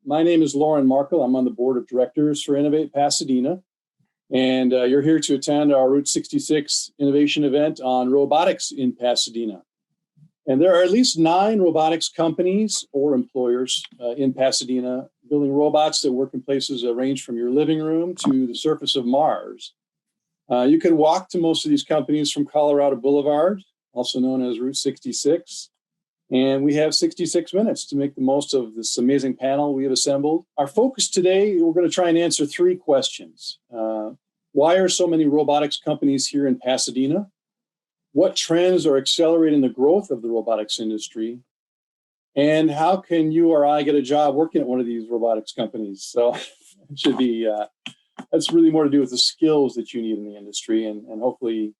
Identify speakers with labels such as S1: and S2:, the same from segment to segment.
S1: My name is Lauren Markle. I'm on the board of directors for Innovate Pasadena. And you're here to attend our Route 66 innovation event on robotics in Pasadena. And there are at least 9 robotics companies or employers in Pasadena building robots that work in places that range from your living room to the surface of Mars. You can walk to most of these companies from Colorado Boulevard, also known as Route 66. And we have 66 minutes to make the most of this amazing panel we have assembled. Our focus today, we're going to try and answer 3 questions. Why are so many robotics companies here in Pasadena? What trends are accelerating the growth of the robotics industry? And how can you or I get a job working at one of these robotics companies? So it should be, that's really more to do with the skills that you need in the industry. And hopefully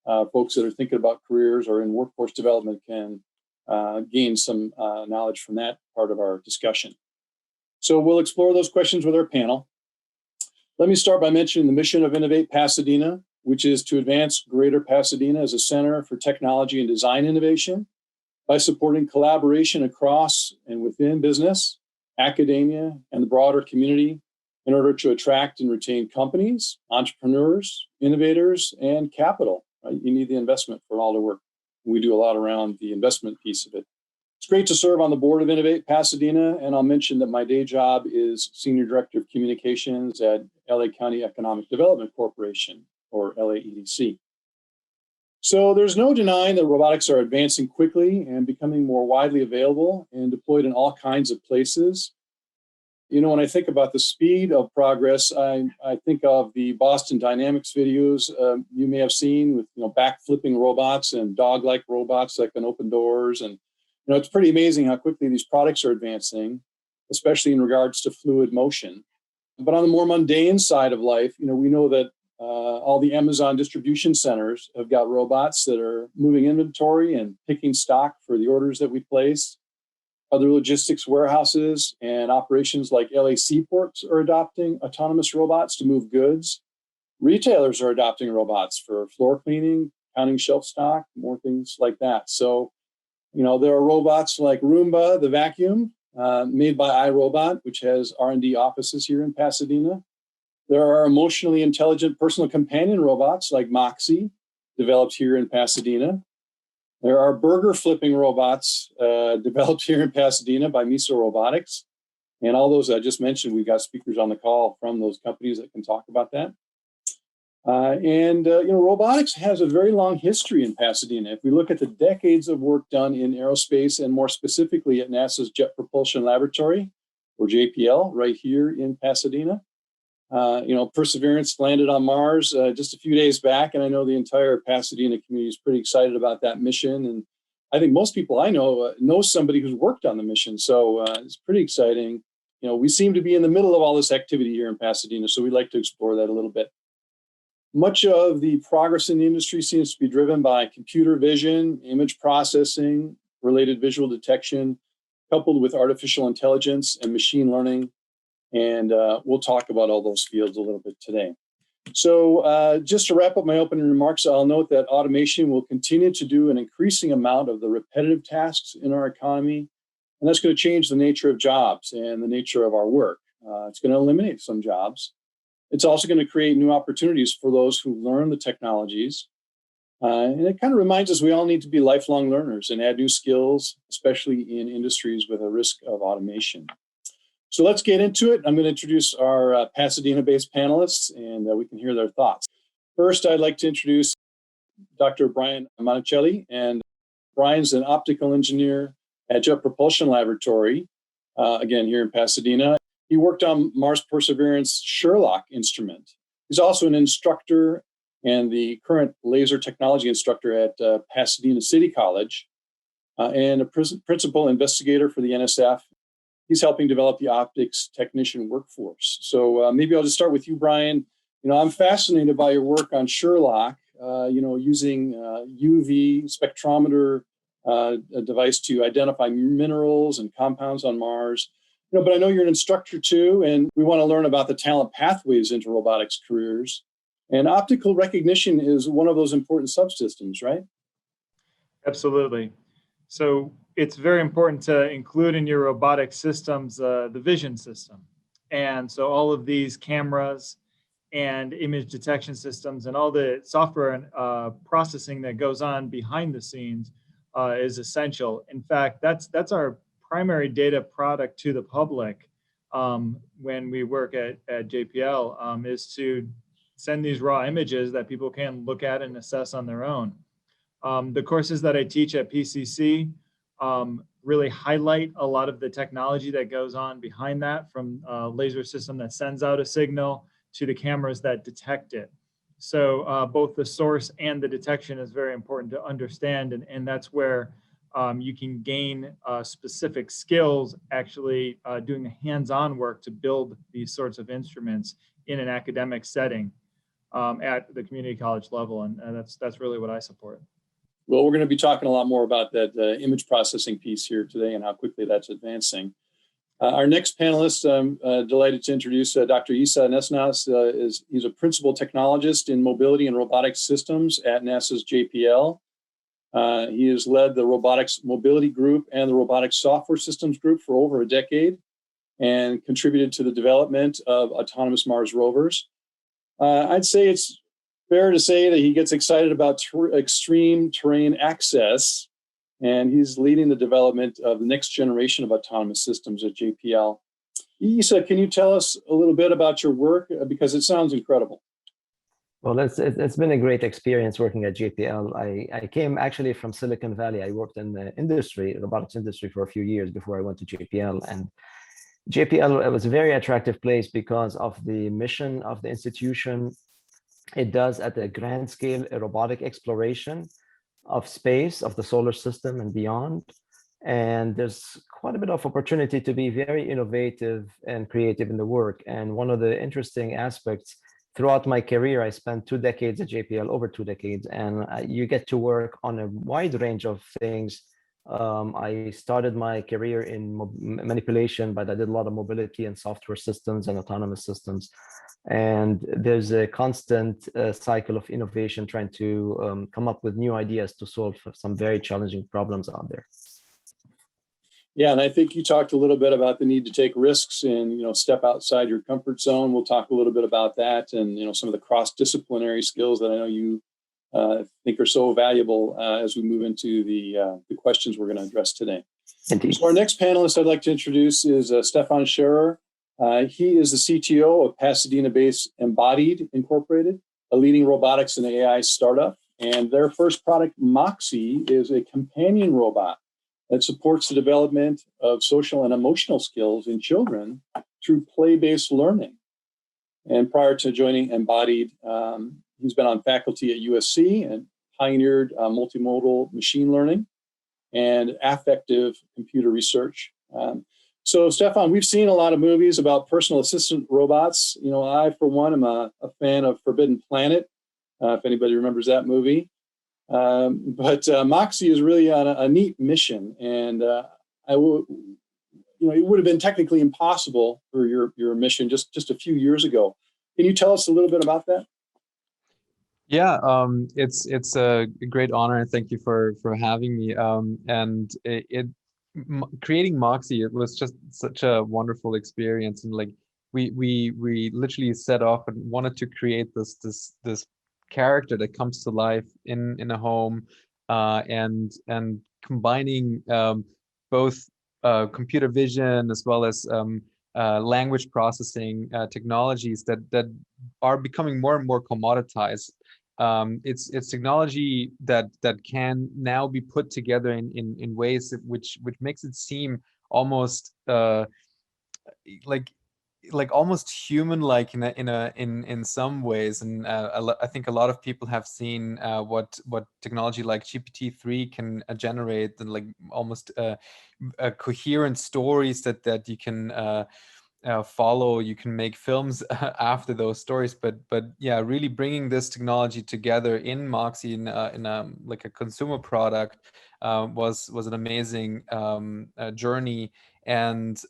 S1: folks that are thinking about careers or in workforce development can gain some knowledge from that part of our discussion. So we'll explore those questions with our panel. Let me start by mentioning the mission of Innovate Pasadena, which is to advance Greater Pasadena as a center for technology and design innovation by supporting collaboration across and within business, academia, and the broader community in order to attract and retain companies, entrepreneurs, innovators, and capital. Right? You need the investment for it all to work. We do a lot around the investment piece of it. It's great to serve on the board of Innovate Pasadena, and I'll mention that my day job is Senior Director of Communications at LA County Economic Development Corporation, or LAEDC. So there's no denying that robotics are advancing quickly and becoming more widely available and deployed in all kinds of places. You know, when I think about the speed of progress, I think of the Boston Dynamics videos you may have seen with, back-flipping robots and dog-like robots that can open doors. And, it's pretty amazing how quickly these products are advancing, especially in regards to fluid motion. But on the more mundane side of life, we know that all the Amazon distribution centers have got robots that are moving inventory and picking stock for the orders that we place. Other logistics warehouses and operations like LA seaports are adopting autonomous robots to move goods. Retailers are adopting robots for floor cleaning, counting shelf stock, more things like that. So, there are robots like Roomba, the vacuum, made by iRobot, which has R&D offices here in Pasadena. There are emotionally intelligent personal companion robots like Moxie, developed here in Pasadena. There are burger flipping robots developed here in Pasadena by Miso Robotics. And all those I just mentioned, we've got speakers on the call from those companies that can talk about that. Robotics has a very long history in Pasadena. If we look at the decades of work done in aerospace and more specifically at NASA's Jet Propulsion Laboratory, or JPL, right here in Pasadena. Perseverance landed on Mars just a few days back, and I know the entire Pasadena community is pretty excited about that mission. And I think most people I know somebody who's worked on the mission, so it's pretty exciting. We seem to be in the middle of all this activity here in Pasadena, so we'd like to explore that a little bit. Much of the progress in the industry seems to be driven by computer vision, image processing, related visual detection, coupled with artificial intelligence and machine learning. And we'll talk about all those fields a little bit today. So just to wrap up my opening remarks, I'll note that automation will continue to do an increasing amount of the repetitive tasks in our economy. And that's going to change the nature of jobs and the nature of our work. It's going to eliminate some jobs. It's also going to create new opportunities for those who learn the technologies. And it kind of reminds us we all need to be lifelong learners and add new skills, especially in industries with a risk of automation. So let's get into it. I'm going to introduce our Pasadena-based panelists, and we can hear their thoughts. First, I'd like to introduce Dr. Brian Monticelli, and Brian's an optical engineer at Jet Propulsion Laboratory, again, here in Pasadena. He worked on Mars Perseverance Sherlock instrument. He's also an instructor and the current laser technology instructor at Pasadena City College, and a principal investigator for the NSF. He's helping develop the optics technician workforce. So maybe I'll just start with you, Brian. I'm fascinated by your work on Sherlock, using UV spectrometer a device to identify minerals and compounds on Mars. But I know you're an instructor too, and we want to learn about the talent pathways into robotics careers. And optical recognition is one of those important subsystems, right?
S2: Absolutely. So it's very important to include in your robotic systems the vision system. And so all of these cameras and image detection systems and all the software and processing that goes on behind the scenes is essential. In fact, that's our primary data product to the public when we work at JPL, is to send these raw images that people can look at and assess on their own. The courses that I teach at PCC really highlight a lot of the technology that goes on behind that, from a laser system that sends out a signal to the cameras that detect it. So both the source and the detection is very important to understand, and that's where you can gain specific skills actually doing the hands-on work to build these sorts of instruments in an academic setting at the community college level, and that's really what I support.
S1: Well, we're going to be talking a lot more about that image processing piece here today and how quickly that's advancing. Our next panelist, I'm delighted to introduce Dr. Isa Nesnas. He's a principal technologist in mobility and robotics systems at NASA's JPL. He has led the robotics mobility group and the robotics software systems group for over a decade and contributed to the development of autonomous Mars rovers. I'd say it's fair to say that he gets excited about extreme terrain access, and he's leading the development of the next generation of autonomous systems at JPL. Isa, can you tell us a little bit about your work? Because it sounds incredible.
S3: Well, it's been a great experience working at JPL. I came actually from Silicon Valley. I worked in the industry, robotics industry, for a few years before I went to JPL. And JPL was a very attractive place because of the mission of the institution. It does, at a grand scale, a robotic exploration of space, of the solar system and beyond. And there's quite a bit of opportunity to be very innovative and creative in the work. And one of the interesting aspects throughout my career, I spent 2 decades at JPL, over 2 decades, and you get to work on a wide range of things. I started my career in manipulation, but I did a lot of mobility and software systems and autonomous systems. And there's a constant cycle of innovation, trying to come up with new ideas to solve some very challenging problems out there.
S1: Yeah, and I think you talked a little bit about the need to take risks and step outside your comfort zone. We'll talk a little bit about that, and some of the cross-disciplinary skills that I know you think are so valuable as we move into the questions we're going to address today.
S3: Indeed.
S1: So our next panelist I'd like to introduce is Stefan Sharer. He is the CTO of Pasadena-based Embodied Incorporated, a leading robotics and AI startup. And their first product, Moxie, is a companion robot that supports the development of social and emotional skills in children through play-based learning. And prior to joining Embodied, he's been on faculty at USC and pioneered multimodal machine learning and affective computer research. So, Stefan, we've seen a lot of movies about personal assistant robots. I, for one, am a fan of Forbidden Planet, if anybody remembers that movie. But Moxie is really on a neat mission, and it would have been technically impossible for your mission just a few years ago. Can you tell us a little bit about that?
S4: Yeah, it's a great honor, and thank you for having me. And creating Moxie, it was just such a wonderful experience, and we literally set off and wanted to create this character that comes to life in a home, and combining both computer vision as well as language processing technologies that are becoming more and more commoditized. It's technology that can now be put together in ways which makes it seem almost like almost human-like in some ways. And I think a lot of people have seen what technology like GPT-3 can generate, and almost coherent stories that you can follow. You can make films after those stories, but yeah, really bringing this technology together in Moxie in a consumer product was an amazing journey. And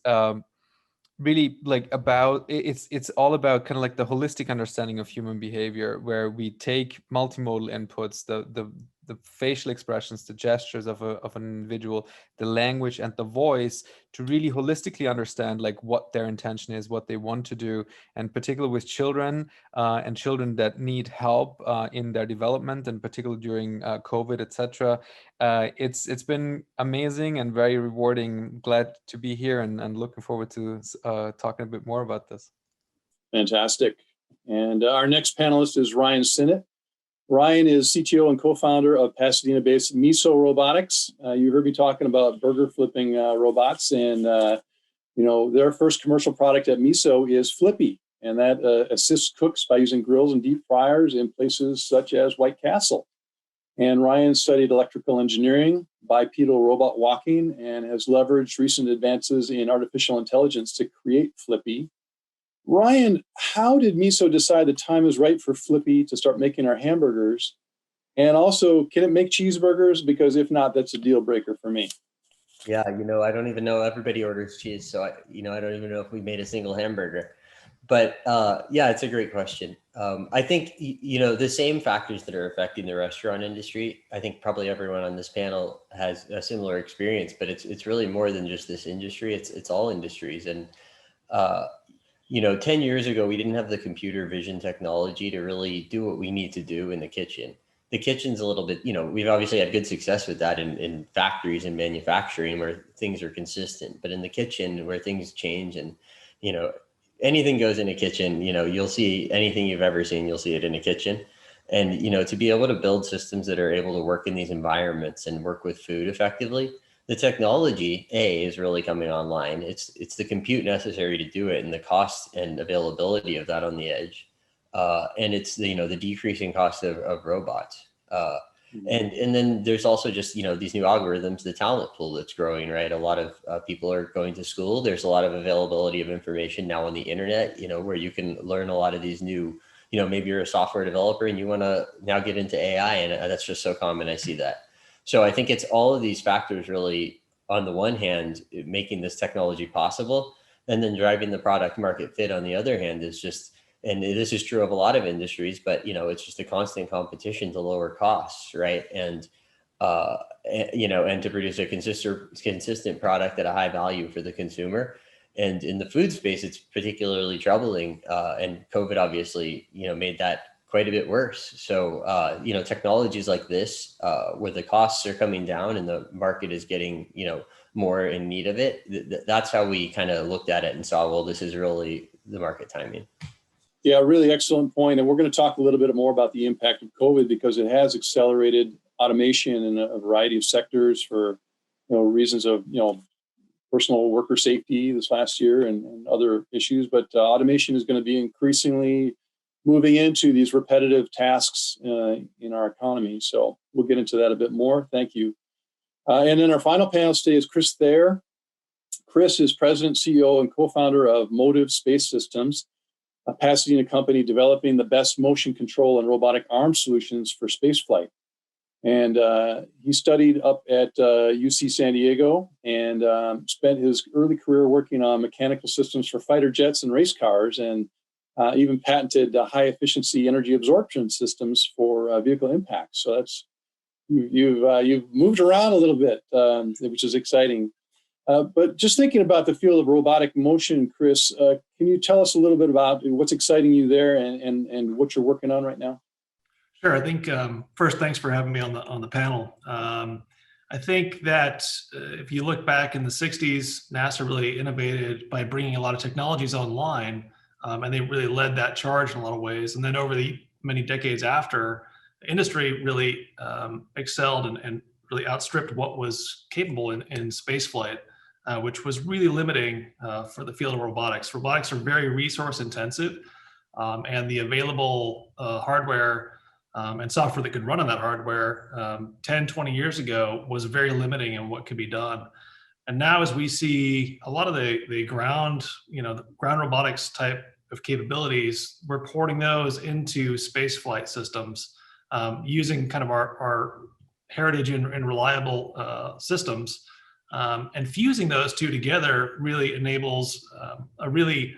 S4: really it's all about kind of the holistic understanding of human behavior, where we take multimodal inputs, the the facial expressions, the gestures of an individual, the language and the voice, to really holistically understand like what their intention is, what they want to do, and particularly with children and children that need help in their development, and particularly during COVID, etc. It's been amazing and very rewarding. Glad to be here and looking forward to talking a bit more about this.
S1: Fantastic. And our next panelist is Ryan Sinnott. Ryan is CTO and co-founder of Pasadena-based Miso Robotics. You heard me talking about burger flipping robots, and their first commercial product at Miso is Flippy, and that assists cooks by using grills and deep fryers in places such as White Castle. And Ryan studied electrical engineering, bipedal robot walking, and has leveraged recent advances in artificial intelligence to create Flippy. Ryan, how did Miso decide the time is right for Flippy to start making our hamburgers? And also, can it make cheeseburgers? Because if not, that's a deal breaker for me.
S5: Yeah, I don't even know. Everybody orders cheese, so I don't even know if we made a single hamburger. But yeah, it's a great question. I think, the same factors that are affecting the restaurant industry, I think probably everyone on this panel has a similar experience, but it's really more than just this industry. It's all industries. And 10 years ago, we didn't have the computer vision technology to really do what we need to do in the kitchen. The kitchen's a little bit, we've obviously had good success with that in factories and manufacturing where things are consistent, but in the kitchen where things change and, anything goes in a kitchen, you'll see anything you've ever seen, you'll see it in a kitchen. And, to be able to build systems that are able to work in these environments and work with food effectively, the technology is really coming online. It's the compute necessary to do it and the cost and availability of that on the edge. And it's the decreasing cost of robots. And then there's also just, these new algorithms, the talent pool that's growing, right? A lot of people are going to school. There's a lot of availability of information now on the internet, where you can learn a lot of these new, maybe you're a software developer and you want to now get into AI, and that's just so common. I see that. So I think it's all of these factors really, on the one hand, making this technology possible, and then driving the product market fit on the other hand is just, and this is true of a lot of industries, but it's just a constant competition to lower costs, right? And and to produce a consistent product at a high value for the consumer. And in the food space, it's particularly troubling. And COVID obviously, made that quite a bit worse. So, technologies like this, where the costs are coming down and the market is getting, more in need of it. That's how we kind of looked at it and saw, well, this is really the market timing.
S1: Yeah, really excellent point. And we're going to talk a little bit more about the impact of COVID, because it has accelerated automation in a variety of sectors for reasons of personal worker safety this last year and other issues. But automation is going to be increasingly moving into these repetitive tasks in our economy. So we'll get into that a bit more. Thank you. And then our final panelist today is Chris Thayer. Chris is president, CEO, and co-founder of Motive Space Systems, a Pasadena company developing the best motion control and robotic arm solutions for spaceflight. And he studied up at UC San Diego and spent his early career working on mechanical systems for fighter jets and race cars, and even patented high efficiency energy absorption systems for vehicle impact. So that's you've moved around a little bit, which is exciting. But just thinking about the field of robotic motion, Chris, can you tell us a little bit about what's exciting you there and what you're working on right now?
S6: Sure. I think first, thanks for having me on the panel. I think that if you look back in the 60s, NASA really innovated by bringing a lot of technologies online, and they really led that charge in a lot of ways. And then over the many decades after, industry really excelled and really outstripped what was capable in space flight, which was really limiting for the field of robotics. Robotics are very resource intensive, and the available hardware and software that could run on that hardware 10, 20 years ago was very limiting in what could be done. And now as we see a lot of the ground, the ground robotics type of capabilities, we're porting those into space flight systems using kind of our heritage and reliable systems. And fusing those two together really enables a really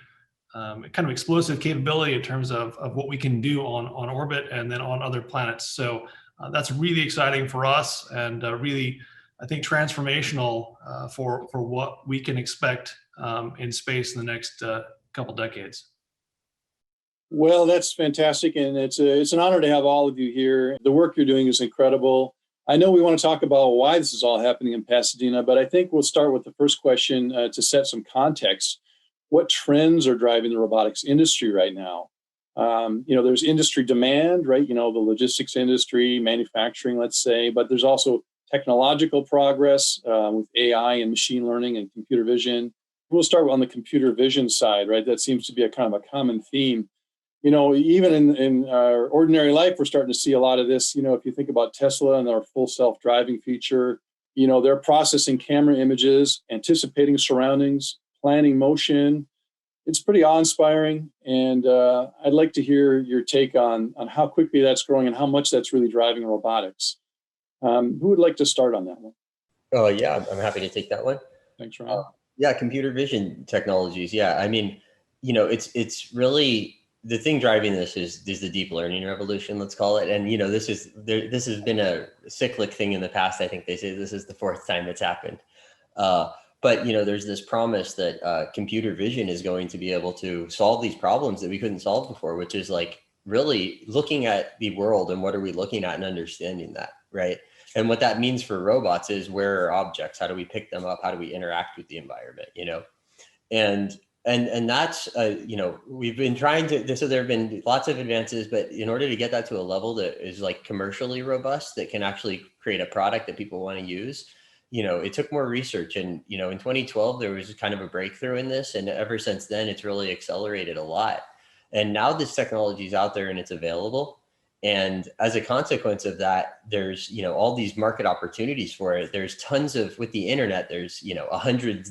S6: kind of explosive capability in terms of what we can do on orbit and then on other planets. So That's really exciting for us, and really, I think, transformational for what we can expect in space in the next couple decades.
S1: Well, that's fantastic, and it's an honor to have all of you here. The work you're doing is incredible. I know we want to talk about why this is all happening in Pasadena, but I think we'll start with the first question to set some context. What trends are driving the robotics industry right now? There's industry demand, right? The logistics industry, manufacturing, let's say, but there's also technological progress with AI and machine learning and computer vision. We'll start on the computer vision side, right? That seems to be a kind of a common theme. Even in our ordinary life, we're starting to see a lot of this. If you think about Tesla and their full self-driving feature, they're processing camera images, anticipating surroundings, planning motion. It's pretty awe-inspiring, and I'd like to hear your take on how quickly that's growing and how much that's really driving robotics. Who would like to start on that one?
S5: Oh, yeah, I'm happy to take that one.
S1: Thanks, Ryan.
S5: Yeah, computer vision technologies. Yeah, I mean, it's really the thing driving this is the deep learning revolution, let's call it. And this has been a cyclic thing in the past. I think they say this is the fourth time it's happened. But there's this promise that computer vision is going to be able to solve these problems that we couldn't solve before, which is like really looking at the world and what are we looking at and understanding that, right? And what that means for robots is where are objects? How do we pick them up? How do we interact with the environment? And that's we've been trying to. So there have been lots of advances, but in order to get that to a level that is like commercially robust, that can actually create a product that people want to use, it took more research. And in 2012 there was kind of a breakthrough in this, and ever since then it's really accelerated a lot. And now this technology is out there and it's available. And as a consequence of that, there's all these market opportunities for it. There's tons of, with the internet, there's 100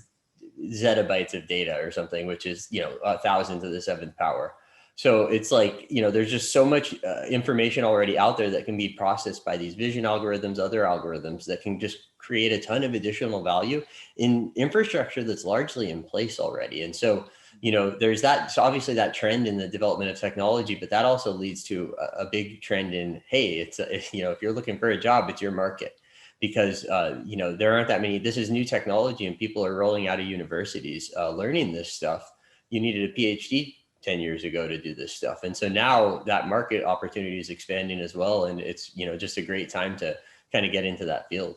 S5: zettabytes of data or something, which is 1,000 to the 7th power. So it's like there's just so much information already out there that can be processed by these vision algorithms, other algorithms that can just create a ton of additional value in infrastructure that's largely in place already. And so there's that. So obviously that trend in the development of technology, but that also leads to a big trend in, hey, if you're looking for a job, it's your market. Because there aren't that many. This is new technology, and people are rolling out of universities learning this stuff. You needed a PhD 10 years ago to do this stuff, and so now that market opportunity is expanding as well, and it's just a great time to kind of get into that field.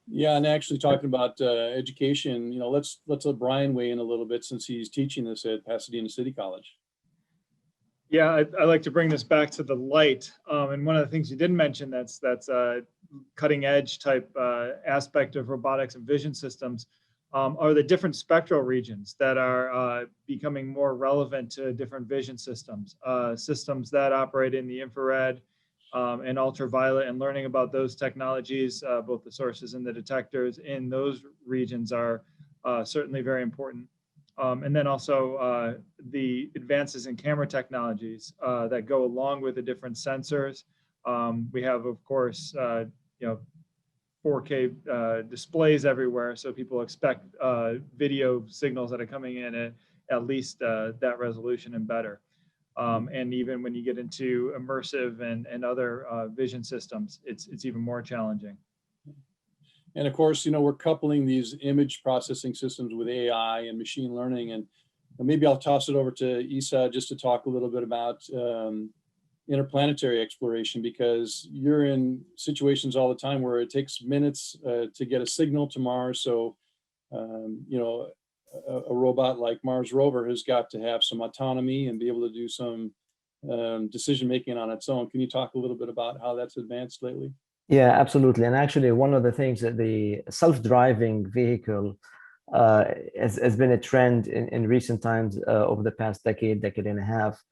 S1: Yeah, and actually talking about education, let's let Brian weigh in a little bit since he's teaching this at Pasadena City College.
S2: Yeah, I like to bring this back to the light, and one of the things you didn't mention that's cutting edge type aspect of robotics and vision systems are the different spectral regions that are becoming more relevant to different vision systems. Systems that operate in the infrared and ultraviolet, and learning about those technologies, both the sources and the detectors in those regions are certainly very important. And then also the advances in camera technologies that go along with the different sensors. We have, of course, 4K displays everywhere, so people expect video signals that are coming in at least that resolution and better. And even when you get into immersive and other vision systems, it's even more challenging.
S1: And of course, we're coupling these image processing systems with AI and machine learning. And maybe I'll toss it over to Isa just to talk a little bit about interplanetary exploration, because you're in situations all the time where it takes minutes to get a signal to Mars. So, a robot like Mars rover has got to have some autonomy and be able to do some decision making on its own. Can you talk a little bit about how that's advanced lately?
S3: Yeah, absolutely. And actually, one of the things that the self-driving vehicle has been a trend in recent times over the past decade and a half.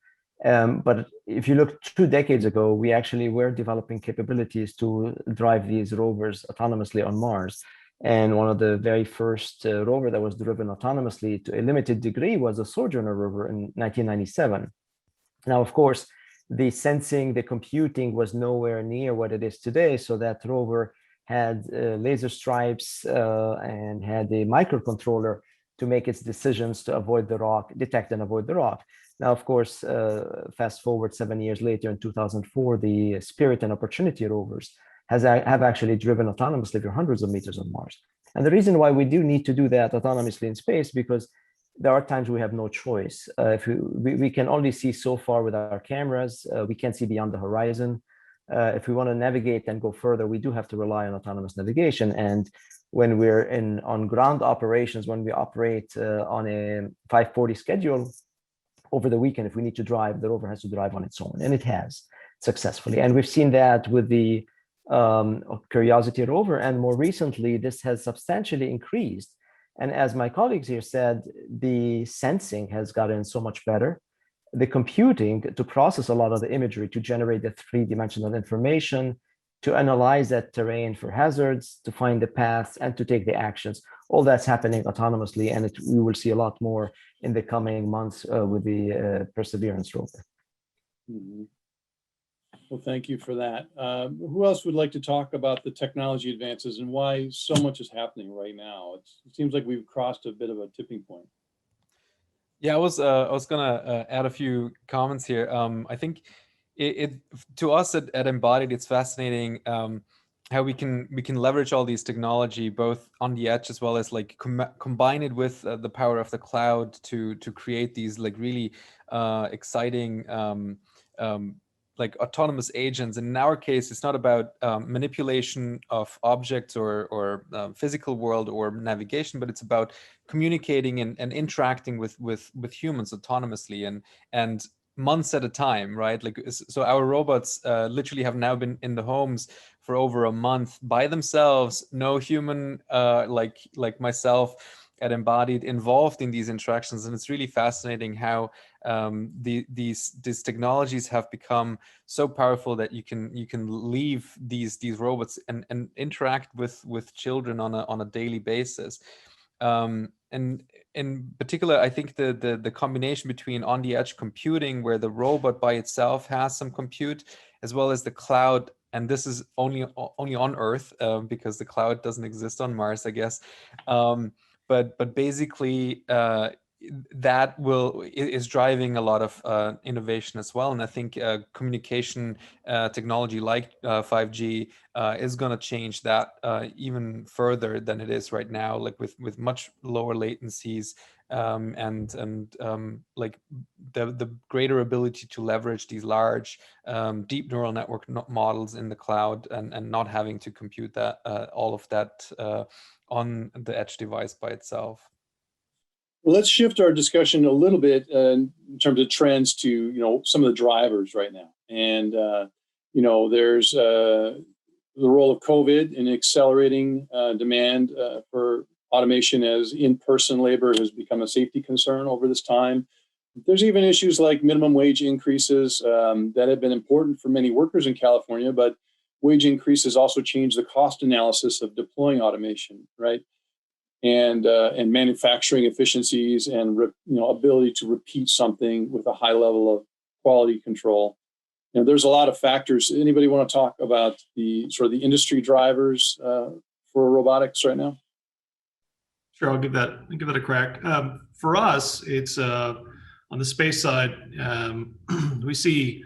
S3: But if you look 2 decades ago, we actually were developing capabilities to drive these rovers autonomously on Mars. And one of the very first rover that was driven autonomously to a limited degree was a Sojourner rover in 1997. Now, of course, the sensing, the computing was nowhere near what it is today. So that rover had laser stripes and had a microcontroller to make its decisions to avoid the rock, detect and avoid the rock. Now, of course, fast forward 7 years later, in 2004, the Spirit and Opportunity rovers have actually driven autonomously for hundreds of meters on Mars. And the reason why we do need to do that autonomously in space, because there are times we have no choice. If we can only see so far with our cameras, we can't see beyond the horizon. If we want to navigate and go further, we do have to rely on autonomous navigation. And when we're on ground operations, when we operate on a 540 schedule over the weekend, if we need to drive, the rover has to drive on its own, and it has successfully. And we've seen that with the Curiosity rover, and more recently, this has substantially increased. And as my colleagues here said, the sensing has gotten so much better. The computing to process a lot of the imagery, to generate the three-dimensional information, to analyze that terrain for hazards, to find the paths, and to take the actions. All that's happening autonomously, and we will see a lot more in the coming months with the Perseverance rover.
S1: Mhm. Well, thank you for that. Who else would like to talk about the technology advances and why so much is happening right now? It seems like we've crossed a bit of a tipping point.
S4: Yeah, I was gonna add a few comments here. I think it to us at Embodied, it's fascinating how we can leverage all these technology both on the edge as well as like combine it with the power of the cloud to create these like really exciting like autonomous agents. And in our case, it's not about manipulation of objects or physical world or navigation, but it's about communicating and interacting with humans autonomously and months at a time, right? Like, so our robots literally have now been in the homes for over a month by themselves, no human like myself at Embodied involved in these interactions. And it's really fascinating how these technologies have become so powerful that you can leave these robots and interact with children on a daily basis. And in particular, I think the combination between on the edge computing, where the robot by itself has some compute, as well as the cloud, and this is only on Earth because the cloud doesn't exist on Mars, I guess. But basically, that is driving a lot of innovation as well. And I think communication technology like 5G is going to change that even further than it is right now, like with much lower latencies and like the greater ability to leverage these large deep neural network models in the cloud and not having to compute that all of that on the edge device by itself.
S1: Well, let's shift our discussion a little bit in terms of trends to some of the drivers right now. And there's the role of COVID in accelerating demand for automation, as in-person labor has become a safety concern over this time. There's even issues like minimum wage increases that have been important for many workers in California, but wage increases also change the cost analysis of deploying automation, right? And manufacturing efficiencies and ability to repeat something with a high level of quality control. There's a lot of factors. Anybody want to talk about the sort of the industry drivers for robotics right now?
S6: Sure, I'll give that a crack. For us, it's on the space side. We see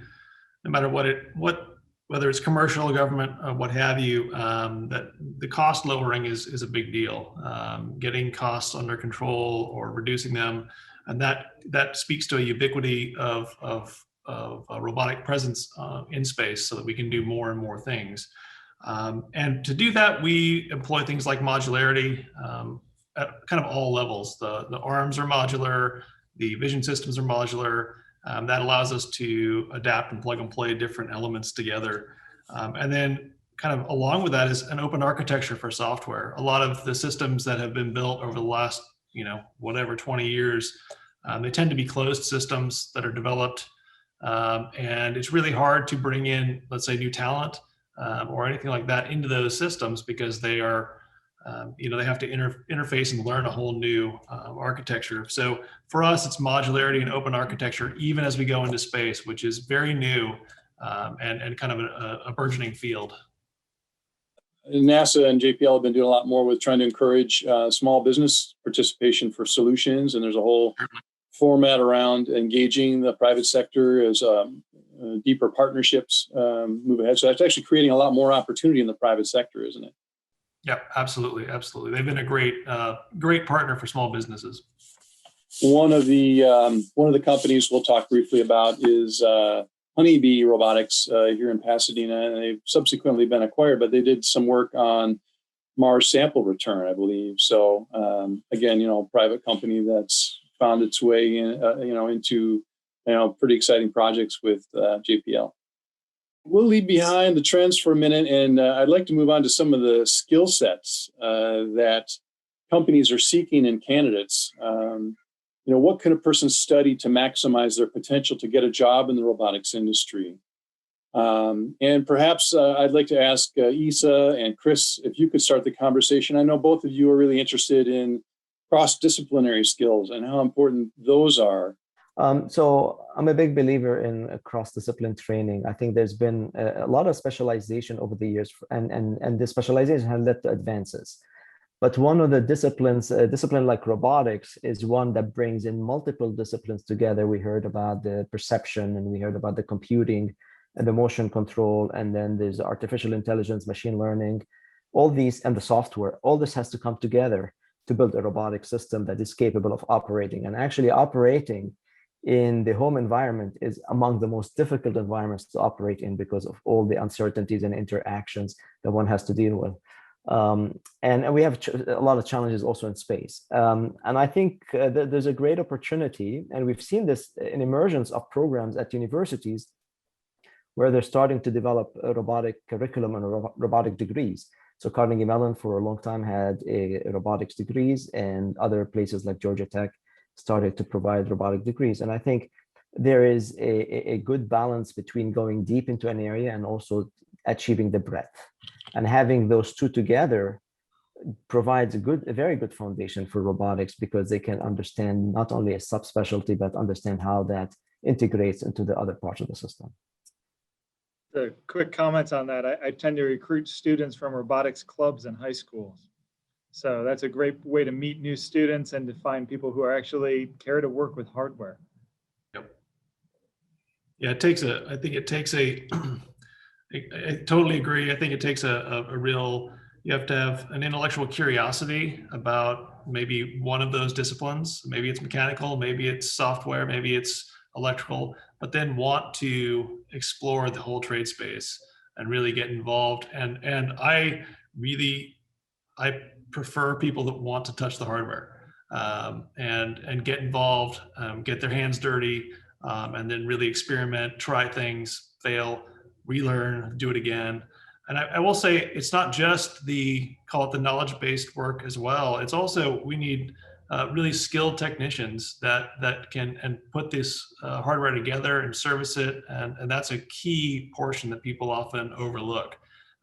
S6: no matter whether it's commercial, government, what have you, that the cost lowering is a big deal. Getting costs under control or reducing them, and that speaks to a ubiquity of a robotic presence in space, so that we can do more and more things. And to do that, we employ things like modularity at kind of all levels. The arms are modular, the vision systems are modular. That allows us to adapt and plug and play different elements together. And then kind of along with that is an open architecture for software. A lot of the systems that have been built over the last, 20 years, they tend to be closed systems that are developed. And it's really hard to bring in, let's say, new talent or anything like that into those systems, because they are they have to interface and learn a whole new architecture. So for us, it's modularity and open architecture, even as we go into space, which is very new and kind of a burgeoning field.
S1: NASA and JPL have been doing a lot more with trying to encourage small business participation for solutions. And there's a whole format around engaging the private sector as deeper partnerships move ahead. So that's actually creating a lot more opportunity in the private sector, isn't it?
S6: Yeah, absolutely, absolutely. They've been a great partner for small businesses.
S1: One of the companies we'll talk briefly about is Honeybee Robotics here in Pasadena, and they've subsequently been acquired, but they did some work on Mars sample return, I believe. So again, private company that's found its way in, into pretty exciting projects with JPL. We'll leave behind the trends for a minute, and I'd like to move on to some of the skill sets that companies are seeking in candidates. What can a person study to maximize their potential to get a job in the robotics industry? And perhaps I'd like to ask Isa and Chris, if you could start the conversation. I know both of you are really interested in cross-disciplinary skills and how important those are.
S3: So I'm a big believer in cross-discipline training. I think there's been a lot of specialization over the years, and the specialization has led to advances. But one of the disciplines, a discipline like robotics, is one that brings in multiple disciplines together. We heard about the perception, and we heard about the computing and the motion control, and then there's artificial intelligence, machine learning, all these, and the software. All this has to come together to build a robotic system that is capable of operating. And actually operating in the home environment is among the most difficult environments to operate in because of all the uncertainties and interactions that one has to deal with. And we have a lot of challenges also in space. And I think there's a great opportunity, and we've seen this in emergence of programs at universities where they're starting to develop a robotic curriculum and robotic degrees. So Carnegie Mellon for a long time had a robotics degrees, and other places like Georgia Tech started to provide robotic degrees. And I think there is a good balance between going deep into an area and also achieving the breadth. And having those two together provides a very good foundation for robotics, because they can understand not only a subspecialty, but understand how that integrates into the other parts of the system.
S2: A quick comment on that. I tend to recruit students from robotics clubs in high schools. So that's a great way to meet new students and to find people who are actually care to work with hardware.
S6: Yep. Yeah, I totally agree. I think it takes a real, you have to have an intellectual curiosity about maybe one of those disciplines. Maybe it's mechanical, maybe it's software, maybe it's electrical, but then want to explore the whole trade space and really get involved. And I prefer people that want to touch the hardware and get involved, get their hands dirty, and then really experiment, try things, fail, relearn, do it again. And I will say it's not just call it the knowledge-based work as well. It's also, we need really skilled technicians that can and put this hardware together and service it. And that's a key portion that people often overlook.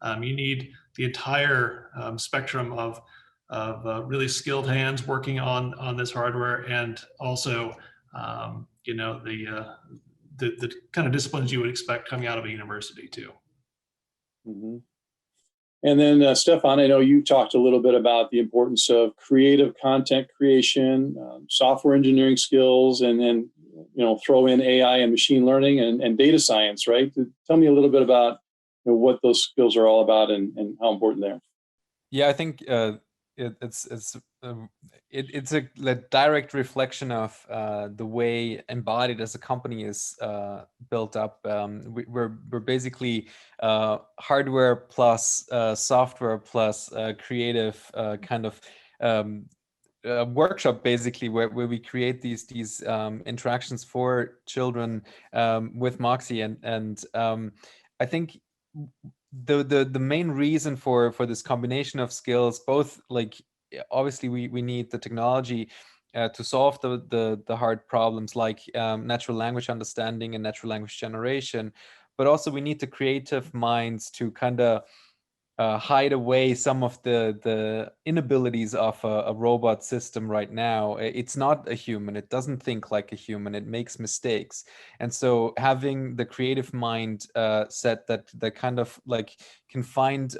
S6: You need the entire spectrum of really skilled hands working on this hardware, and also the kind of disciplines you would expect coming out of a university too.
S1: Mm-hmm. And then Stefan, I know you talked a little bit about the importance of creative content creation, software engineering skills, and then throw in AI and machine learning and data science, right? Tell me a little bit about what those skills are all about and how important they are.
S4: Yeah, I think it's a direct reflection of the way Embodied as a company is built up. We're basically hardware plus software plus creative kind of workshop, basically, where we create these interactions for children with Moxie, and I think the main reason for this combination of skills, both obviously we need the technology to solve the hard problems like natural language understanding and natural language generation, but also we need the creative minds to kind of hide away some of the inabilities of a robot system right now. It's not a human. It doesn't think like a human. It makes mistakes. And so having the creative mind set that kind of can find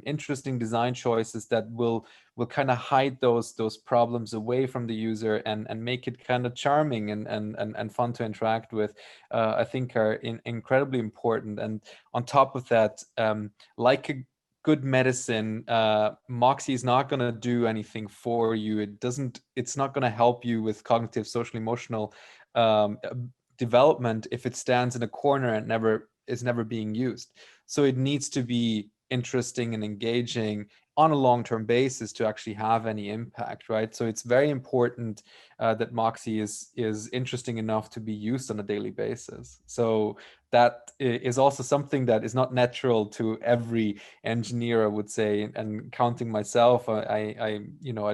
S4: interesting design choices that will will kind of hide those problems away from the user and make it kind of charming and fun to interact with, I think are incredibly important. And on top of that, like a good medicine, Moxie is not going to do anything for you. It's not going to help you with cognitive, social, emotional development if it stands in a corner and is never being used. So it needs to be interesting and engaging on a long-term basis to actually have any impact, right? So it's very important that Moxie is interesting enough to be used on a daily basis. So that is also something that is not natural to every engineer, I would say, and counting myself, I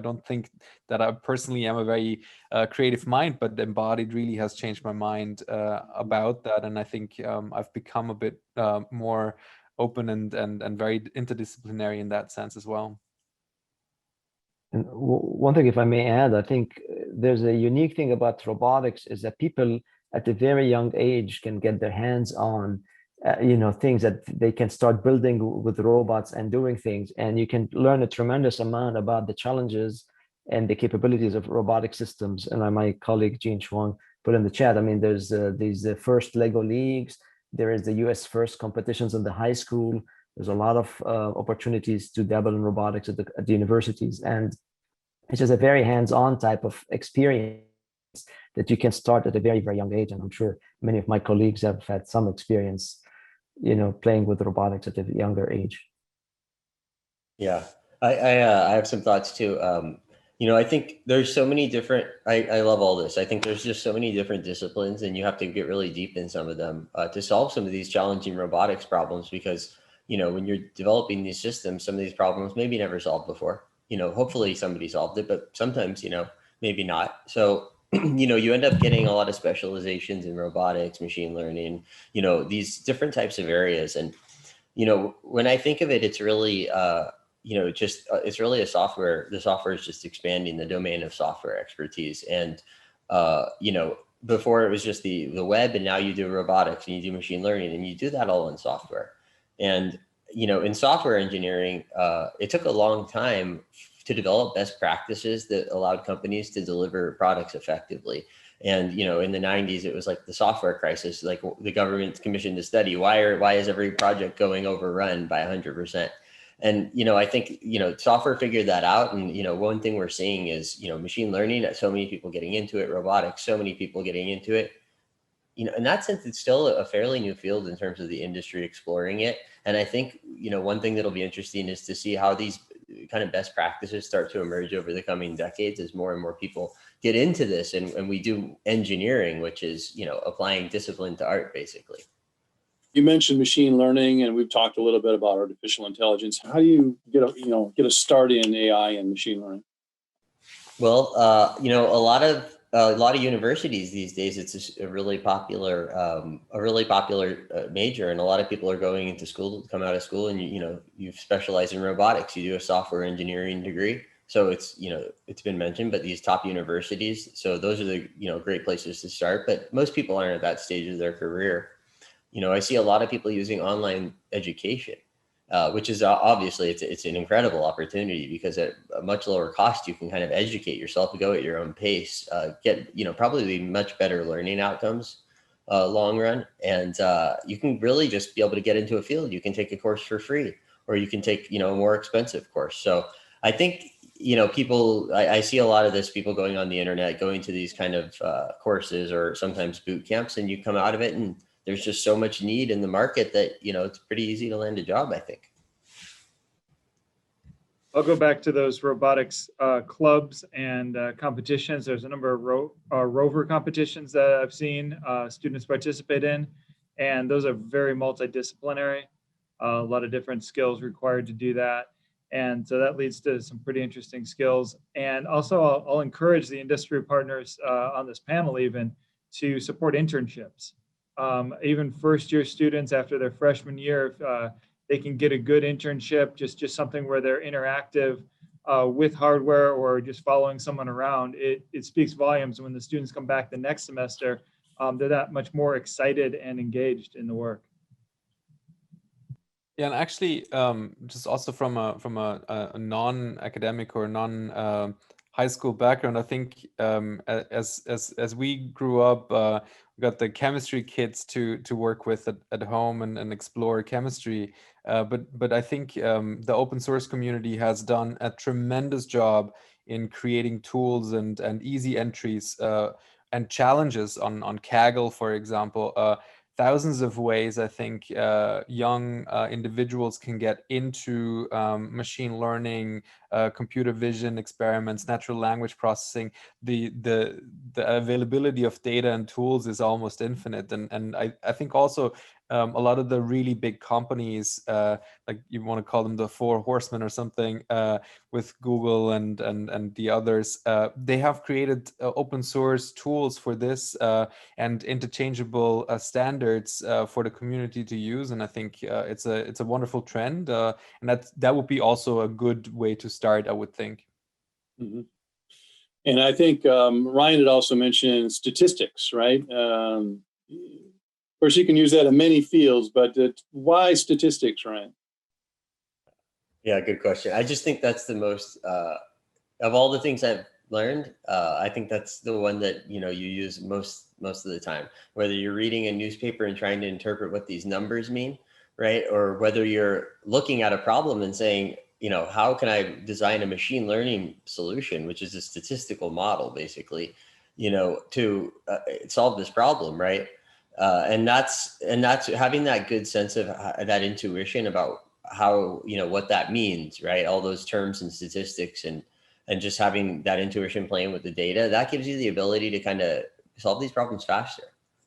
S4: don't think that I personally am a very creative mind, but Embodied really has changed my mind about that. And I think I've become a bit more open and very interdisciplinary in that sense as well.
S3: And one thing, if I may add, I think there's a unique thing about robotics is that people at a very young age can get their hands on, things that they can start building with robots and doing things. And you can learn a tremendous amount about the challenges and the capabilities of robotic systems. And my colleague, Jean Chuang, put in the chat, I mean, there's these first Lego leagues, there is the US first competitions in the high school. There's a lot of opportunities to dabble in robotics at the universities. And it's just a very hands-on type of experience that you can start at a very, very young age. And I'm sure many of my colleagues have had some experience, playing with robotics at a younger age.
S5: Yeah, I have some thoughts too. I think there's so many different, I love all this. I think there's just so many different disciplines, and you have to get really deep in some of them to solve some of these challenging robotics problems, because when you're developing these systems, some of these problems maybe never solved before. Hopefully somebody solved it, but sometimes, maybe not. So, you end up getting a lot of specializations in robotics, machine learning, these different types of areas. And, when I think of it, it's really, it's really the software is just expanding the domain of software expertise. And, before it was just the web, and now you do robotics and you do machine learning, and you do that all in software. And, in software engineering, it took a long time to develop best practices that allowed companies to deliver products effectively. And, in the 90s, it was like the software crisis, like the government commissioned a study. Why is every project going overrun by 100%? And, I think, software figured that out. And, one thing we're seeing is, machine learning, so many people getting into it, robotics, so many people getting into it. In that sense, it's still a fairly new field in terms of the industry exploring it. And I think, one thing that'll be interesting is to see how these kind of best practices start to emerge over the coming decades as more and more people get into this. And we do engineering, which is, applying discipline to art, basically.
S1: You mentioned machine learning, and we've talked a little bit about artificial intelligence. How do you get a start in AI and machine learning?
S5: Well, a lot of universities these days, it's a really popular major, and a lot of people are going into school, come out of school, and you specialize in robotics. You do a software engineering degree, so it's been mentioned, but these top universities, so those are the great places to start. But most people aren't at that stage of their career. I see a lot of people using online education, which is obviously it's an incredible opportunity, because at a much lower cost, you can kind of educate yourself, go at your own pace, get, probably much better learning outcomes long run. And you can really just be able to get into a field. You can take a course for free, or you can take, a more expensive course. So I think, people, I see a lot of this, people going on the internet, going to these kind of courses or sometimes boot camps, and you come out of it and there's just so much need in the market that, it's pretty easy to land a job, I think.
S2: I'll go back to those robotics clubs and competitions. There's a number of rover competitions that I've seen students participate in, and those are very multidisciplinary. A lot of different skills required to do that. And so that leads to some pretty interesting skills. And also I'll encourage the industry partners on this panel even to support internships. Even first-year students after their freshman year, if they can get a good internship, just something where they're interactive with hardware or just following someone around, it speaks volumes. When the students come back the next semester, they're that much more excited and engaged in the work.
S4: Yeah, and actually, just also from a non-academic or non high school background, I think as we grew up, we got the chemistry kits to work with at home and explore chemistry. But I think the open source community has done a tremendous job in creating tools and easy entries and challenges on Kaggle, for example. Thousands of ways I think young individuals can get into machine learning, computer vision experiments, natural language processing. The availability of data and tools is almost infinite, and I think also a lot of the really big companies, like you want to call them the four horsemen or something, with Google and the others, they have created open source tools for this and interchangeable standards for the community to use. And I think it's a wonderful trend, and that would be also a good way to start, I would think.
S1: Mm-hmm. And I think Ryan had also mentioned statistics, right? Of course, you can use that in many fields, but why statistics, Ryan?
S5: Yeah, good question. I just think that's the most, of all the things I've learned, I think that's the one that, you use most of the time, whether you're reading a newspaper and trying to interpret what these numbers mean, right? Or whether you're looking at a problem and saying, how can I design a machine learning solution, which is a statistical model, basically, to solve this problem, right? And that's having that good sense of that intuition about how, what that means, right? All those terms and statistics and just having that intuition playing with the data, that gives you the ability to kind of solve these problems faster,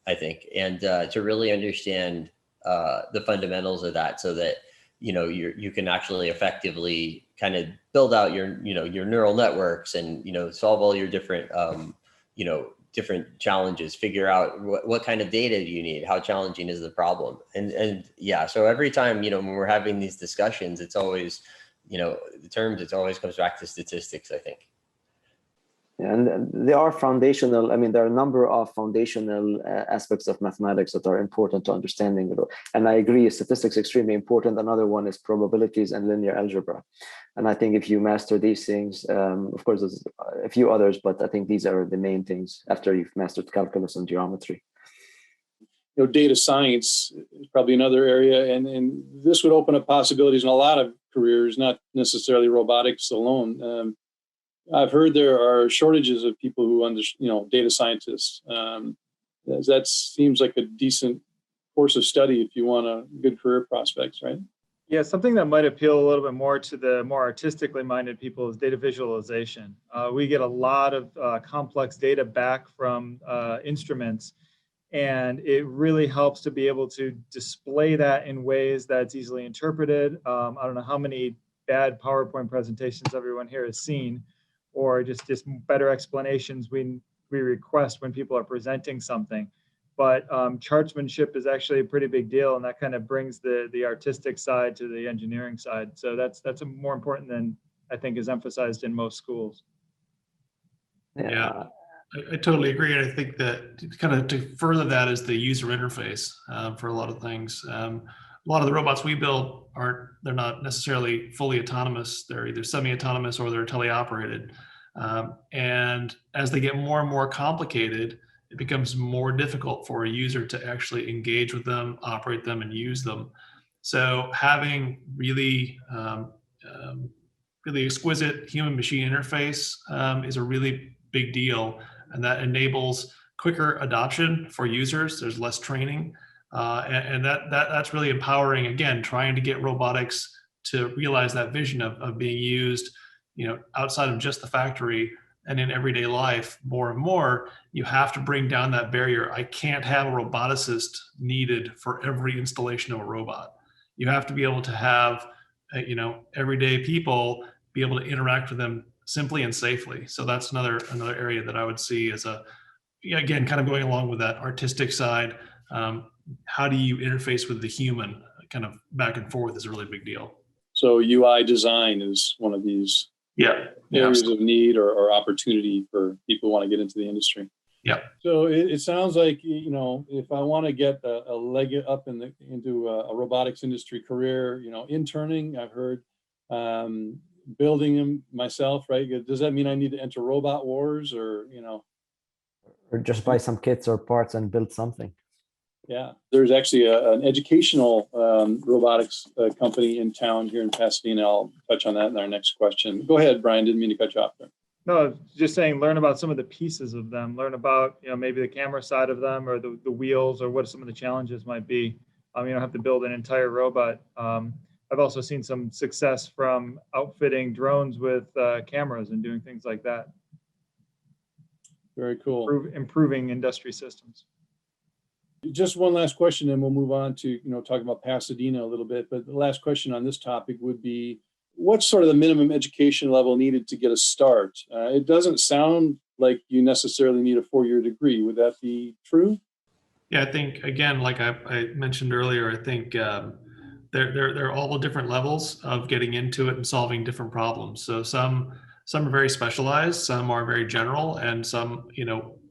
S5: I think, and to really understand the fundamentals of that, so that you can actually effectively kind of build out your your neural networks and solve all your different different challenges, figure out what kind of data do you need, how challenging is the problem, and yeah, so every time when we're having these discussions, it's always the terms, it always comes back to statistics, I think.
S3: And they are foundational. I mean, there are a number of foundational aspects of mathematics that are important to understanding. And I agree, statistics extremely important. Another one is probabilities and linear algebra. And I think if you master these things, of course, there's a few others, but I think these are the main things after you've mastered calculus and geometry.
S1: Data science is probably another area, and this would open up possibilities in a lot of careers, not necessarily robotics alone. I've heard there are shortages of people who data scientists. That seems like a decent course of study if you want a good career prospects, right?
S2: Yeah, something that might appeal a little bit more to the more artistically minded people is data visualization. We get a lot of complex data back from instruments, and it really helps to be able to display that in ways that's easily interpreted. I don't know how many bad PowerPoint presentations everyone here has seen, or just better explanations we request when people are presenting something. But chartsmanship is actually a pretty big deal, and that kind of brings the artistic side to the engineering side. So that's more important than I think is emphasized in most schools.
S6: Yeah, I totally agree. And I think that kind of to further that is the user interface for a lot of things. A lot of the robots we build they're not necessarily fully autonomous. They're either semi-autonomous or they're teleoperated. And as they get more and more complicated, it becomes more difficult for a user to actually engage with them, operate them, and use them. So having really, really exquisite human-machine interface is a really big deal, and that enables quicker adoption for users. There's less training, and that's really empowering. Again, trying to get robotics to realize that vision of being used, outside of just the factory and in everyday life more and more. You have to bring down that barrier. I can't have a roboticist needed for every installation of a robot. You have to be able to have, everyday people be able to interact with them simply and safely. So that's another area that I would see as again, kind of going along with that artistic side. How do you interface with the human kind of back and forth is a really big deal.
S1: So UI design is one of these areas of need or opportunity for people who want to get into the industry. So it sounds like, if I want to get a leg up into a robotics industry career, interning, I've heard, building them myself, right? Does that mean I need to enter Robot Wars or?
S3: Or just buy some kits or parts and build something.
S1: Yeah, there's actually an educational robotics company in town here in Pasadena. I'll touch on that in our next question. Go ahead, Brian. Didn't mean to cut you off there.
S2: No, just saying, learn about some of the pieces of them. Learn about, maybe the camera side of them, or the wheels, or what some of the challenges might be. You don't have to build an entire robot. I've also seen some success from outfitting drones with cameras and doing things like that.
S1: Very cool.
S2: Improving industry systems.
S1: Just one last question, and we'll move on to talking about Pasadena a little bit. But the last question on this topic would be, what's sort of the minimum education level needed to get a start? It doesn't sound like you necessarily need a 4-year degree. Would that be true?
S6: Yeah, I think, again, like I mentioned earlier, I think there are all different levels of getting into it and solving different problems. So some are very specialized, some are very general, and some,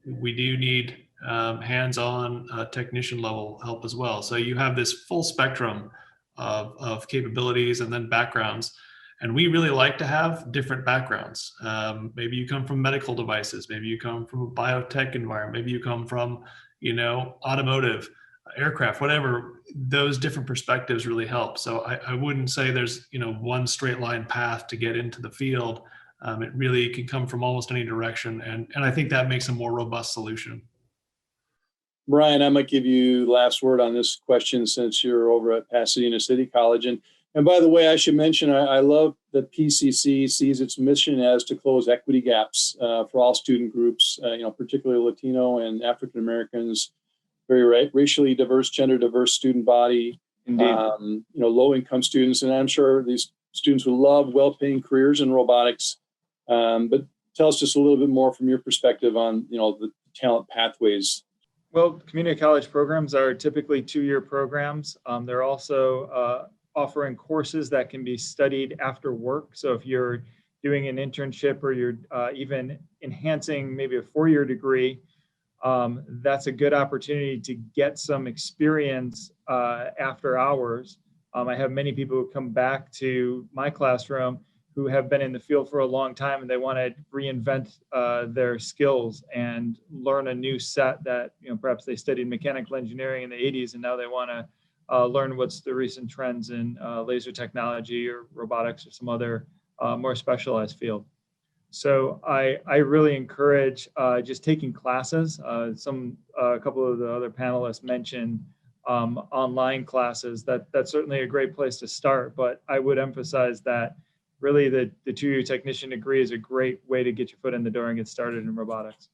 S6: we do need hands-on technician level help as well. So you have this full spectrum of capabilities and then backgrounds. And we really like to have different backgrounds. Maybe you come from medical devices, maybe you come from a biotech environment, maybe you come from, automotive, aircraft, whatever. Those different perspectives really help. So I wouldn't say there's, one straight line path to get into the field. It really can come from almost any direction. And I think that makes a more robust solution.
S1: Brian, I might give you last word on this question since you're over at Pasadena City College. And by the way, I should mention, I love that PCC sees its mission as to close equity gaps for all student groups, particularly Latino and African Americans, very racially diverse, gender diverse student body, low income students. And I'm sure these students would love well-paying careers in robotics. But tell us just a little bit more from your perspective on, the talent pathways.
S2: Well, community college programs are typically 2-year programs. They're also offering courses that can be studied after work. So if you're doing an internship or you're even enhancing maybe a 4-year degree, that's a good opportunity to get some experience after hours. I have many people who come back to my classroom who have been in the field for a long time, and they want to reinvent their skills and learn a new set that, perhaps they studied mechanical engineering in the 80s, and now they want to learn what's the recent trends in laser technology or robotics or some other more specialized field. So I really encourage just taking classes. A couple of the other panelists mentioned online classes. That's certainly a great place to start, but I would emphasize that really the 2-year technician degree is a great way to get your foot in the door and get started in robotics.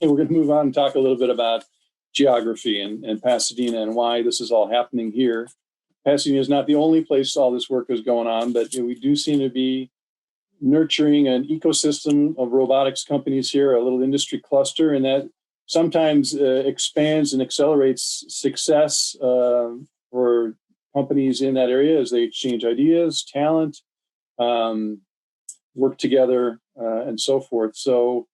S1: And we're going to move on and talk a little bit about geography and Pasadena and why this is all happening here. Pasadena is not the only place all this work is going on, but we do seem to be nurturing an ecosystem of robotics companies here, a little industry cluster, and that sometimes expands and accelerates success for companies in that area as they exchange ideas, talent, work together, and so forth. So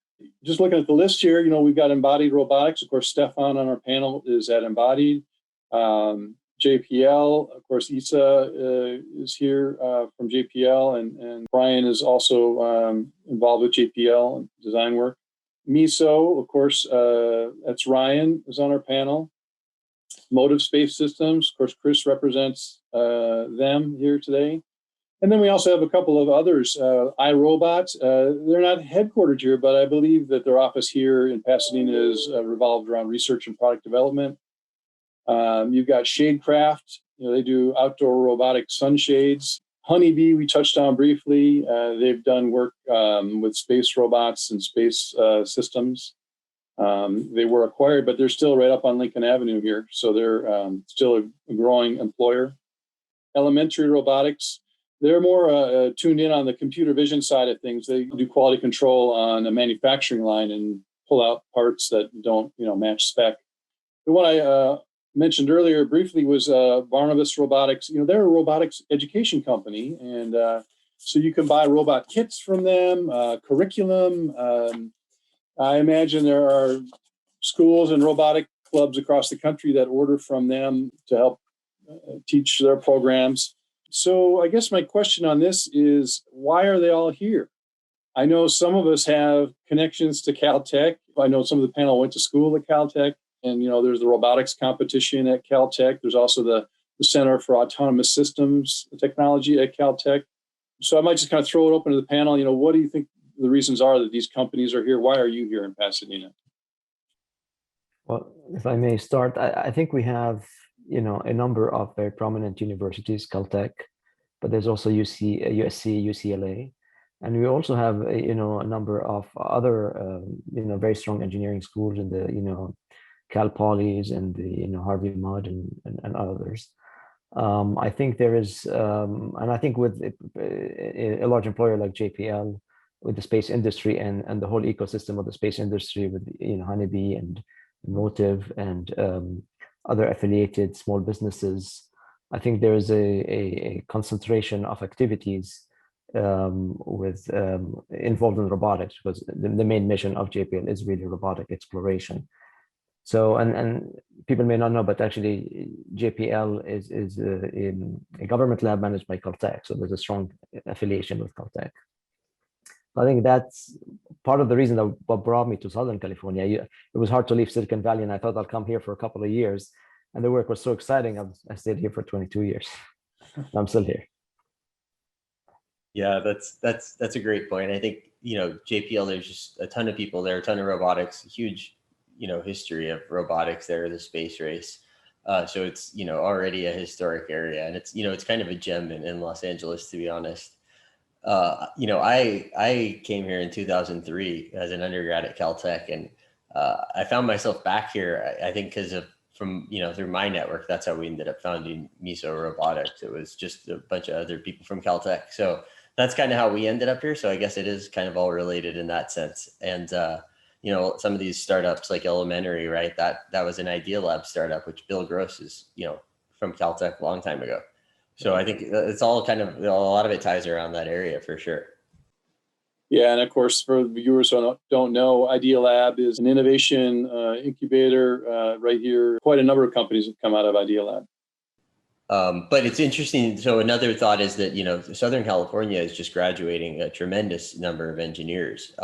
S1: just looking at the list here, we've got Embodied Robotics. Of course, Stefan on our panel is at Embodied. JPL, of course, Isa is here from JPL, and Brian is also involved with JPL and design work. MISO, of course, that's Ryan, is on our panel. Motive Space Systems, of course, Chris represents them here today. And then we also have a couple of others. iRobot, they're not headquartered here, but I believe that their office here in Pasadena is revolved around research and product development. You've got Shadecraft, they do outdoor robotic sunshades. Honeybee, we touched on briefly. They've done work with space robots and space systems. They were acquired, but they're still right up on Lincoln Avenue here. So they're still a growing employer. Elementary Robotics, they're more tuned in on the computer vision side of things. They do quality control on a manufacturing line and pull out parts that don't, match spec. The one I mentioned earlier briefly was Barnabas Robotics. They're a robotics education company, and so you can buy robot kits from them, curriculum, I imagine there are schools and robotic clubs across the country that order from them to help teach their programs. So I guess my question on this is, why are they all here? I know some of us have connections to Caltech. I know some of the panel went to school at Caltech, and there's the robotics competition at Caltech. There's also the Center for Autonomous Systems Technology at Caltech. So I might just kind of throw it open to the panel. What do you think the reasons are that these companies are here? Why are you here in Pasadena?
S3: Well, if I may start, I think we have, a number of very prominent universities, Caltech, but there's also USC, UCLA, and we also have, a number of other, very strong engineering schools in the, Cal Polys and the, Harvey Mudd and others. I think there is, and I think with a large employer like JPL, with the space industry and the whole ecosystem of the space industry with, Honeybee and Motive and other affiliated small businesses, I think there is a concentration of activities with involved in robotics, because the main mission of JPL is really robotic exploration. So, and people may not know, but actually JPL is a government lab managed by Caltech. So there's a strong affiliation with Caltech. I think that's part of the reason that what brought me to Southern California. It was hard to leave Silicon Valley, and I thought I'll come here for a couple of years. And the work was so exciting. I stayed here for 22 years. I'm still here.
S5: Yeah, that's a great point. I think, JPL, there's just a ton of people there, a ton of robotics, huge, history of robotics there, the space race. So it's, already a historic area, and it's, it's kind of a gem in Los Angeles, to be honest. I came here in 2003 as an undergrad at Caltech, and I found myself back here, I think because of through my network. That's how we ended up founding Miso Robotics. It was just a bunch of other people from Caltech. So that's kind of how we ended up here. So I guess it is kind of all related in that sense. And, some of these startups like Elementary, right? That was an Idea Lab startup, which Bill Gross is, from Caltech a long time ago. So I think it's all kind of, a lot of it ties around that area for sure.
S1: Yeah, and of course, for the viewers who don't know, Idea Lab is an innovation incubator right here. Quite a number of companies have come out of Idea Lab.
S5: But it's interesting. So another thought is that, Southern California is just graduating a tremendous number of engineers,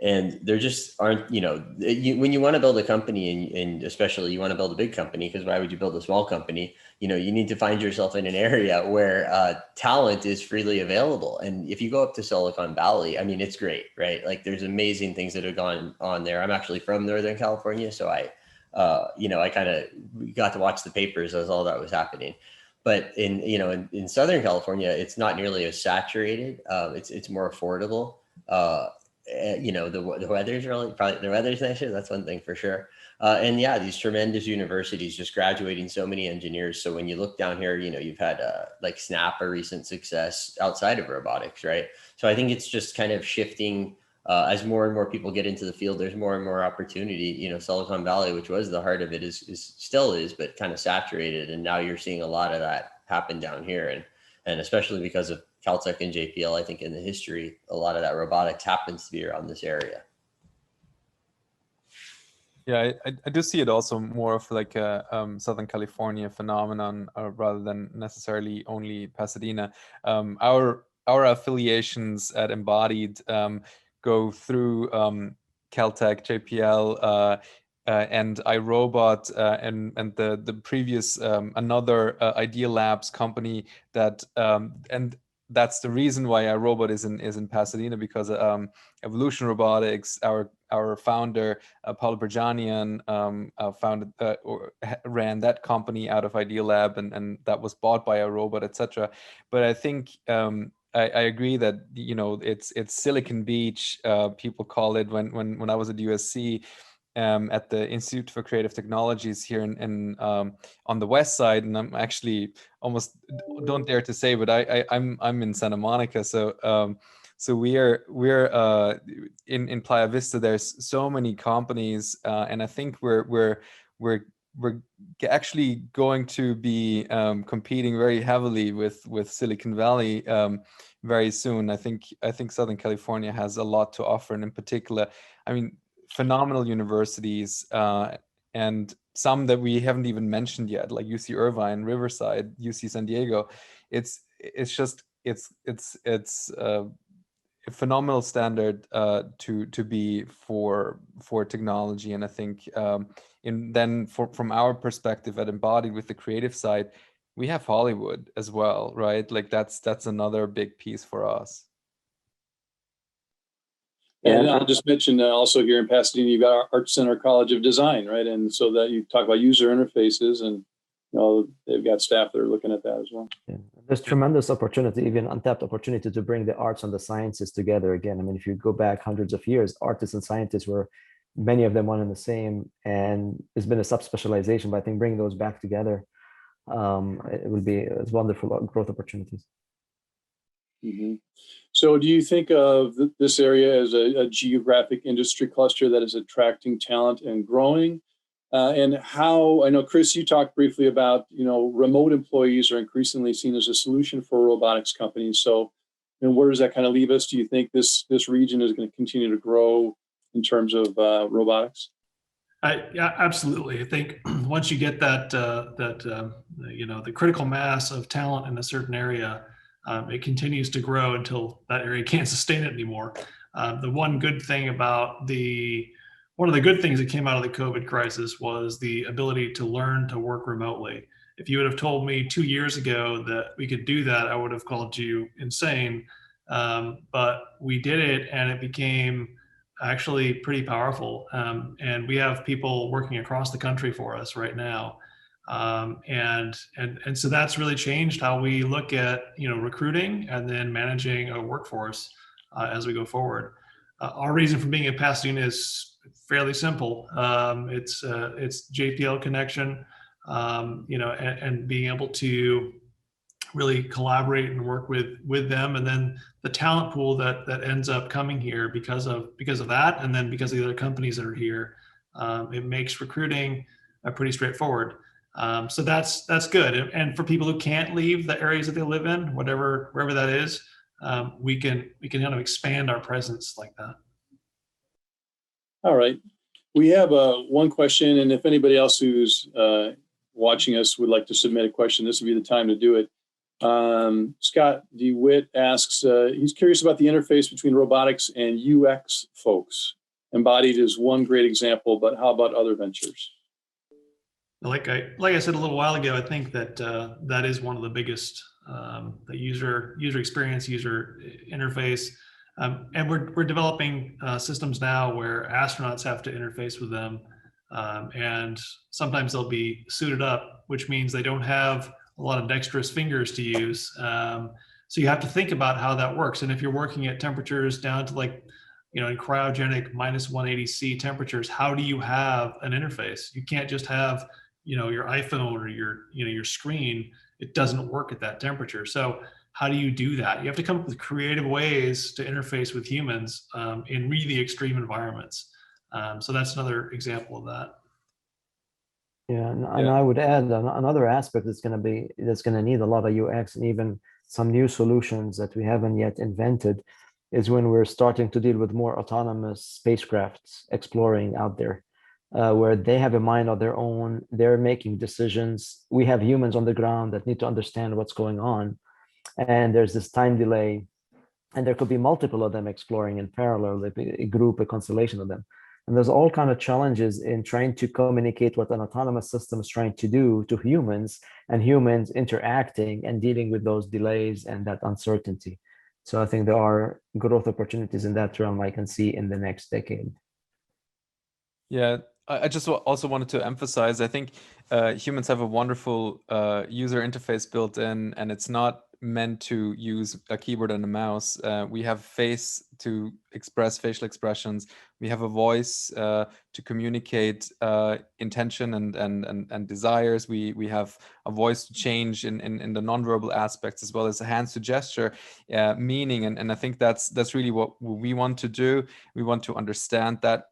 S5: and there just aren't, when you want to build a company and especially you want to build a big company, because why would you build a small company? You need to find yourself in an area where talent is freely available. And if you go up to Silicon Valley, I mean, it's great, right? Like there's amazing things that have gone on there. I'm actually from Northern California, so I kind of got to watch the papers as all that was happening. But in Southern California, it's not nearly as saturated. It's more affordable. The weather's the weather's nicer. That's one thing for sure. And yeah, these tremendous universities just graduating so many engineers. So when you look down here, you've had like Snap, a recent success outside of robotics, right? So I think it's just kind of shifting. As more and more people get into the field, there's more and more opportunity. Silicon Valley, which was the heart of it, is still, but kind of saturated. And now you're seeing a lot of that happen down here. And especially because of Caltech and JPL, I think in the history, a lot of that robotics happens to be around this area.
S4: Yeah, I do see it also more of like a Southern California phenomenon rather than necessarily only Pasadena. Our affiliations at Embodied go through Caltech, JPL, and iRobot, and the previous another Idea Labs company that and that's the reason why iRobot is in Pasadena, because Evolution Robotics, our founder Paul Berjanian founded or ran that company out of Idea Lab, and that was bought by iRobot, etc. But I think I agree that it's Silicon Beach, people call it. When I was at USC, at the Institute for Creative Technologies here in on the west side, and I'm actually almost don't dare to say, but I'm in Santa Monica, so we're in Playa Vista. There's so many companies, and I think we're actually going to be competing very heavily with Silicon Valley very soon. I think Southern California has a lot to offer, and in particular, I mean, phenomenal universities, and some that we haven't even mentioned yet, like UC Irvine, Riverside, UC San Diego. It's a phenomenal standard to be for technology. And I think from our perspective at Embodied, with the creative side, we have Hollywood as well, right? Like that's another big piece for us.
S1: And I'll just mention also here in Pasadena, you've got our Art Center College of Design, right? And so that you talk about user interfaces, and they've got staff that are looking at that as well.
S3: Yeah. There's tremendous opportunity, even untapped opportunity, to bring the arts and the sciences together again. I mean, if you go back hundreds of years, artists and scientists were, many of them, one and the same, and there's been a subspecialization. But I think bringing those back together, it's wonderful growth opportunities.
S1: Mm-hmm. So do you think of this area as a geographic industry cluster that is attracting talent and growing? And how, I know, Chris, you talked briefly about, remote employees are increasingly seen as a solution for robotics companies. So, where does that kind of leave us? Do you think this region is going to continue to grow in terms of robotics?
S6: Yeah, absolutely. I think once you get that the critical mass of talent in a certain area, it continues to grow until that area can't sustain it anymore. One of the good things that came out of the COVID crisis was the ability to learn to work remotely. If you would have told me 2 years ago that we could do that, I would have called you insane. But we did it, and it became actually pretty powerful. And we have people working across the country for us right now. And so that's really changed how we look at, recruiting and then managing a workforce as we go forward. Our reason for being in Pasadena is fairly simple. It's JPL connection, and being able to really collaborate and work with them, and then the talent pool that ends up coming here because of that, and then because of the other companies that are here, it makes recruiting pretty straightforward. So that's good. And for people who can't leave the areas that they live in, wherever that is, we can kind of expand our presence like that.
S1: All right. We have one question, and if anybody else who's watching us would like to submit a question, this would be the time to do it. Scott DeWitt asks, he's curious about the interface between robotics and UX folks. Embodied is one great example, but how about other ventures?
S6: Like I said a little while ago, I think that that is one of the biggest, the user experience, user interface. And we're developing systems now where astronauts have to interface with them, and sometimes they'll be suited up, which means they don't have a lot of dexterous fingers to use. So you have to think about how that works. And if you're working at temperatures down to in cryogenic -180°C temperatures, how do you have an interface? You can't just have your iPhone or your screen. It doesn't work at that temperature. So how do you do that? You have to come up with creative ways to interface with humans in really extreme environments. So that's another example of that.
S3: Yeah, and I would add another aspect that's going to need a lot of UX, and even some new solutions that we haven't yet invented, is when we're starting to deal with more autonomous spacecrafts exploring out there, where they have a mind of their own. They're making decisions. We have humans on the ground that need to understand what's going on, and there's this time delay, and there could be multiple of them exploring in parallel, a group, a constellation of them. And there's all kind of challenges in trying to communicate what an autonomous system is trying to do to humans, and humans interacting and dealing with those delays and that uncertainty. So I think there are growth opportunities in that realm I can see in the next decade.
S4: Yeah, I just also wanted to emphasize, I think humans have a wonderful user interface built in, and it's not meant to use a keyboard and a mouse. We have face to express facial expressions. We have a voice to communicate intention and desires. We have a voice to change in the nonverbal aspects, as well as hands to gesture meaning. And I think that's really what we want to do. We want to understand that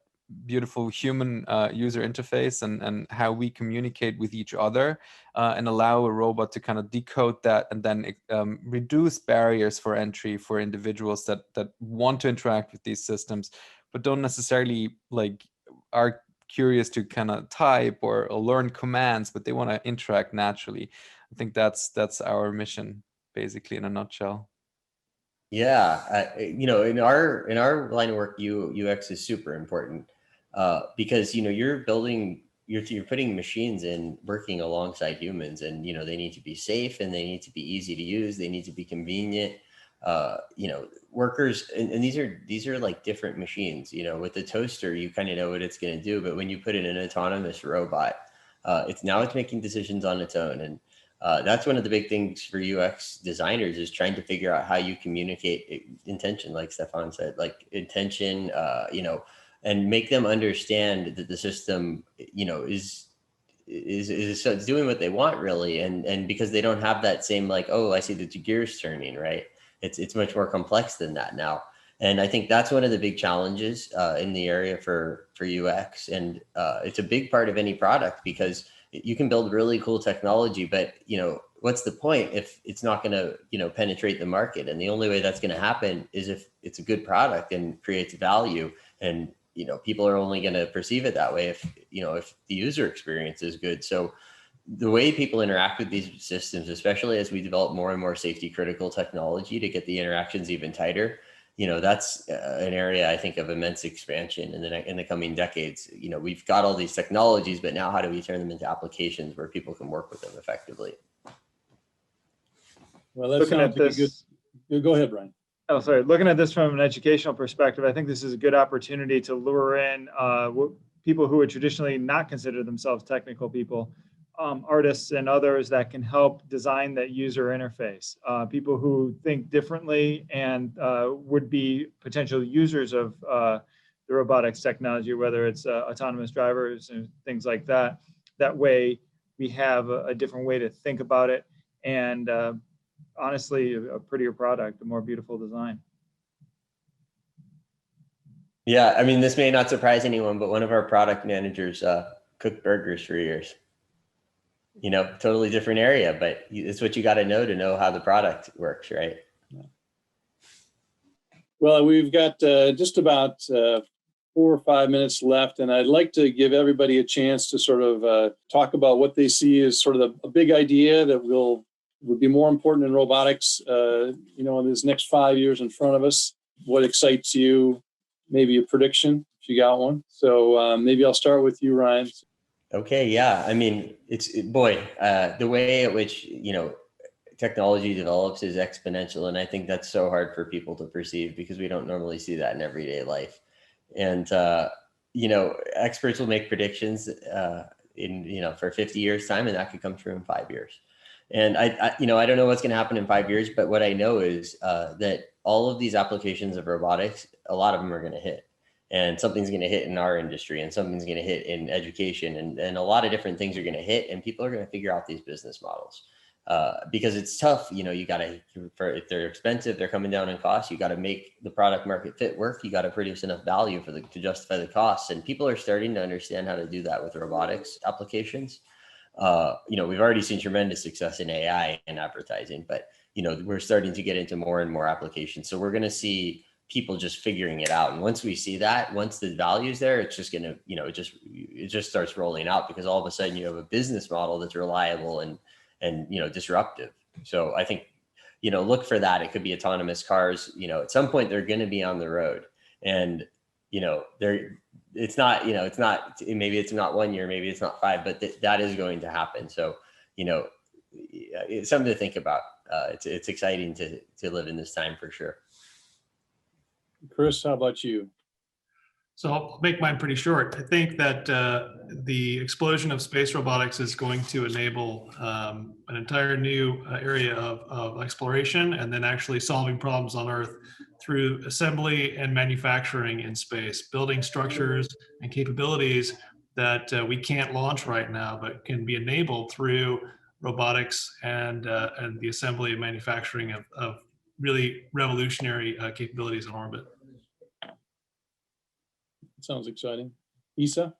S4: beautiful human user interface and how we communicate with each other, and allow a robot to kind of decode that and then reduce barriers for entry for individuals that want to interact with these systems, but don't necessarily like are curious to kind of type or learn commands, but they want to interact naturally. I think that's our mission, basically, in a nutshell.
S5: Yeah, you know, in our line of work, UX is super important, because you know you're putting machines in working alongside humans, and you know they need to be safe and they need to be easy to use. They need to be convenient. You know, workers, and these are like different machines. You know, with the toaster, you kind of know what it's going to do, but when you put in an autonomous robot, it's making decisions on its own. And that's one of the big things for UX designers, is trying to figure out how you communicate intention, like Stefan said, like intention, you know, and make them understand that the system, you know, is doing what they want, really. And because they don't have that same, like, oh, I see the gears turning, right? It's much more complex than that now. And I think that's one of the big challenges in the area for UX. And it's a big part of any product, because you can build really cool technology, but you know, what's the point if it's not going to, you know, penetrate the market? And the only way that's going to happen is if it's a good product and creates value. And, you know, people are only going to perceive it that way if, you know, if the user experience is good. So the way people interact with these systems, especially as we develop more and more safety critical technology to get the interactions even tighter, you know, that's an area I think of immense expansion in the coming decades. You know, we've got all these technologies, but now how do we turn them into applications where people can work with them effectively?
S1: Well, that sounds like a good. Go ahead, Brian.
S2: Oh, sorry. Looking at this from an educational perspective, I think this is a good opportunity to lure in people who would traditionally not consider themselves technical people, artists and others that can help design that user interface. People who think differently and would be potential users of the robotics technology, whether it's autonomous drivers and things like that. That way we have a different way to think about it, and honestly, a prettier product, a more beautiful design.
S5: Yeah, I mean, this may not surprise anyone, but one of our product managers cooked burgers for years. You know, totally different area, but it's what you got to know how the product works, right?
S1: Well, we've got just about 4 or 5 minutes left, and I'd like to give everybody a chance to sort of talk about what they see as sort of a big idea that would be more important in robotics, you know, in this next 5 years in front of us. What excites you? Maybe a prediction, if you got one. So maybe I'll start with you, Ryan.
S5: Okay, yeah. I mean, the way at which, you know, technology develops is exponential. And I think that's so hard for people to perceive, because we don't normally see that in everyday life. And, you know, experts will make predictions for 50 years time, and that could come true in 5 years. And I don't know what's going to happen in 5 years, but what I know is that all of these applications of robotics, a lot of them are going to hit. And something's going to hit in our industry, and something's going to hit in education, and a lot of different things are going to hit, and people are going to figure out these business models because it's tough. You know, you got to, if they're expensive, they're coming down in cost. You got to make the product market fit work. You got to produce enough value to justify the costs. And people are starting to understand how to do that with robotics applications. You know, we've already seen tremendous success in AI and advertising, but, you know, we're starting to get into more and more applications. So we're going to see people just figuring it out. And once we see that, once the value's there, it's just going to, you know, it just starts rolling out, because all of a sudden you have a business model that's reliable and, you know, disruptive. So I think, you know, look for that. It could be autonomous cars, you know, at some point they're going to be on the road, and, you know, it's not 1 year, maybe it's not 5, but that is going to happen. So, you know, it's something to think about. It's exciting to live in this time for sure.
S1: Chris, how about you?
S6: So I'll make mine pretty short. I think that the explosion of space robotics is going to enable an entire new area of exploration, and then actually solving problems on Earth through assembly and manufacturing in space, building structures and capabilities that we can't launch right now, but can be enabled through robotics and the assembly and manufacturing of really revolutionary capabilities in orbit.
S1: Sounds exciting. Isa?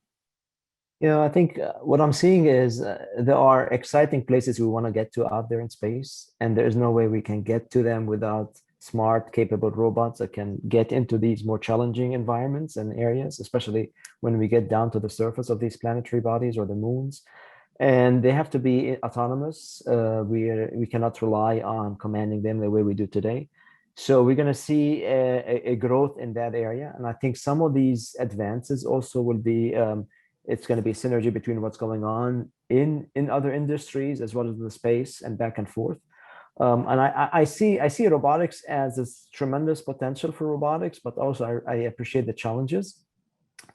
S3: I think what I'm seeing is there are exciting places we want to get to out there in space, and there is no way we can get to them without smart, capable robots that can get into these more challenging environments and areas, especially when we get down to the surface of these planetary bodies or the moons. And they have to be autonomous. We cannot rely on commanding them the way we do today. So we're going to see a growth in that area. And I think some of these advances also will be, it's going to be synergy between what's going on in other industries as well as the space and back and forth. And I see robotics as this tremendous potential for robotics, but also I appreciate the challenges.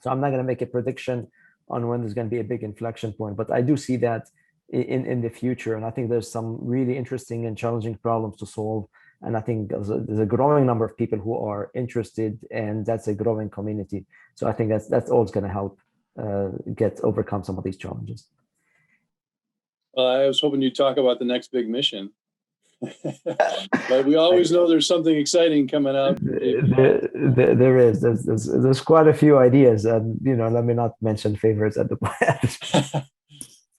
S3: So I'm not going to make a prediction on when there's going to be a big inflection point, but I do see that in the future. And I think there's some really interesting and challenging problems to solve. And I think there's a growing number of people who are interested, and that's a growing community. So I think that's all going to help overcome some of these challenges.
S1: Well, I was hoping you'd talk about the next big mission. But we always know there's something exciting coming out.
S3: There's quite a few ideas, and let me not mention favorites at the point.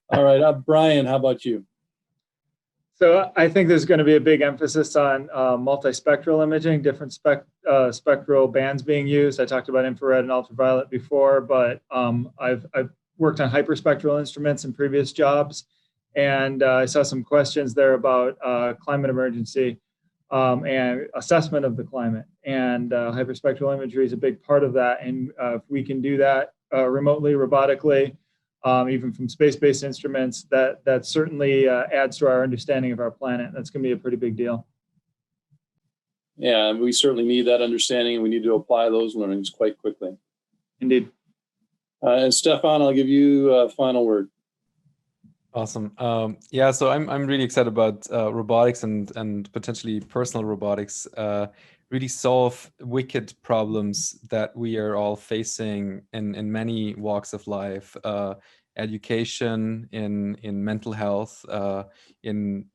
S1: All right, Brian, how about you?
S2: So I think there's going to be a big emphasis on multispectral imaging, different spectral bands being used. I talked about infrared and ultraviolet before, but I've worked on hyperspectral instruments in previous jobs. And I saw some questions there about climate emergency and assessment of the climate. And hyperspectral imagery is a big part of that. And if we can do that remotely, robotically, even from space-based instruments, that certainly adds to our understanding of our planet. That's going to be a pretty big deal.
S1: Yeah, we certainly need that understanding, and we need to apply those learnings quite quickly.
S2: Indeed.
S1: And Stefan, I'll give you a final word.
S4: Awesome. Yeah, so I'm really excited about robotics and potentially personal robotics really solve wicked problems that we are all facing in many walks of life, education, in mental health, in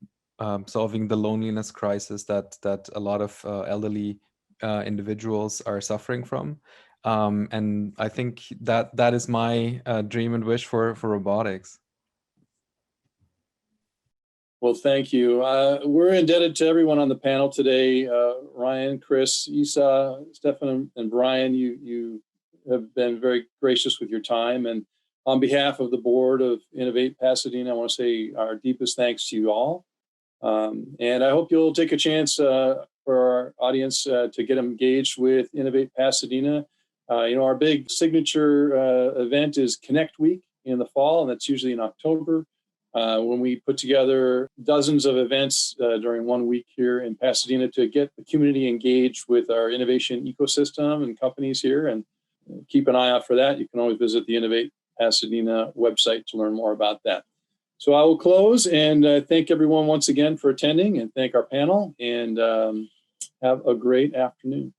S4: solving the loneliness crisis that a lot of elderly individuals are suffering from. And I think that is my dream and wish for robotics.
S1: Well, thank you. We're indebted to everyone on the panel today. Ryan, Chris, Isa, Stefan, and Brian, you have been very gracious with your time. And on behalf of the board of Innovate Pasadena, I want to say our deepest thanks to you all. And I hope you'll take a chance for our audience to get engaged with Innovate Pasadena. Our big signature event is Connect Week in the fall, and that's usually in October. When we put together dozens of events during 1 week here in Pasadena to get the community engaged with our innovation ecosystem and companies here, and keep an eye out for that. You can always visit the Innovate Pasadena website to learn more about that. So I will close and thank everyone once again for attending, and thank our panel, and have a great afternoon.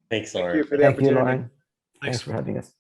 S5: Thanks, Lauren.
S2: Thank you for the
S3: Thank you,
S2: opportunity.
S3: Lauren. Thanks for having us.